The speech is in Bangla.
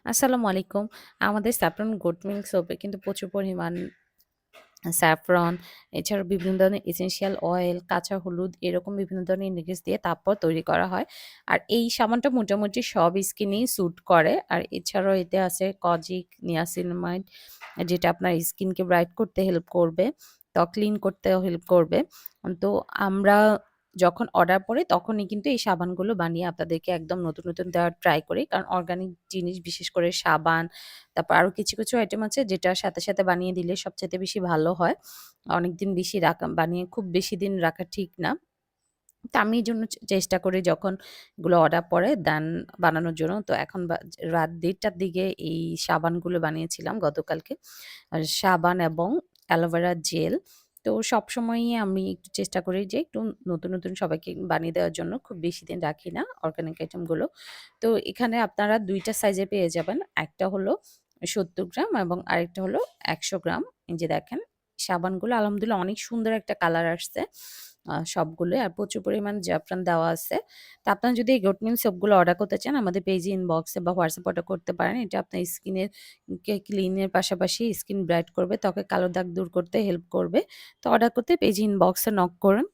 আসসালামু আলাইকুম। আমাদের স্যাফরন গোট মিল্ক সোপে কিন্তু প্রচুর পরিমাণ স্যাফরন, এছাড়াও বিভিন্ন ধরনের এসেনশিয়াল অয়েল, কাঁচা হলুদ এরকম বিভিন্ন ধরনের ইনগ্রিডিয়েন্টস দিয়ে তারপর তৈরি করা হয়। আর এই সাবানটা মোটামুটি সব স্কিনেই স্যুট করে। আর এছাড়াও এতে আছে কজিক, নিয়াসিনামাইড যেটা আপনার স্কিনকে ব্রাইট করতে হেল্প করবে, ত্বক ক্লিন করতেও হেল্প করবে। তো আমরা যখন অর্ডার পড়ে তখনই কিন্তু এই সাবানগুলো বানিয়ে আপনাদেরকে একদম নতুন, নতুন দেওয়ার ট্রাই করি। কারণ অর্গানিক জিনিস বিশেষ করে সাবান, তারপর আরো কিছু, কিছু আইটেম আছে যেটার সাথে, সাথে বানিয়ে দিলে সবচাইতে বেশি ভালো হয়। অনেকদিন বেশি রাখা বানিয়ে খুব বেশি দিন রাখা ঠিক না। তো আমি এইজন্য চেষ্টা করি যখন এগুলো অর্ডার পড়ে দেন বানানোর জন্য। তো এখন রাত ১:৩০ টার দিকে এই সাবানগুলো বানিয়েছিলাম গতকালকে। সাবান এবং অ্যালোভেরা জেল। তো সবসময়ই আমি একটু চেষ্টা করি যে একটু নতুন, নতুন সবাইকে বানিয়ে দেওয়ার জন্য। খুব বেশি দিন রাখি না অর্গানিক আইটেমগুলো। তো এখানে আপনারা ২ টা সাইজে পেয়ে যাবেন। একটা হলো ৭০ গ্রাম এবং আরেকটা হলো ১০০ গ্রাম। এই যে দেখেন সাবানগুলো আলহামদুলিল্লাহ অনেক সুন্দর একটা কালার আসছে। সবগুলোই আর প্রচুর পরিমাণ জাফরান দেওয়া আছে। তো আপনারা যদি এই গোট মিল্ক সোপগুলো অর্ডার করতে চান আমাদের পেজে ইনবক্সে বা হোয়াটসঅ্যাপে অর্ডার করতে পারেন। এটা আপনার স্কিনের ক্লিনের পাশাপাশি স্কিন ব্রাইট করবে, ত্বকের কালো দাগ দূর করতে হেল্প করবে। তো অর্ডার করতে পেজ ইনবক্সে নক করুন।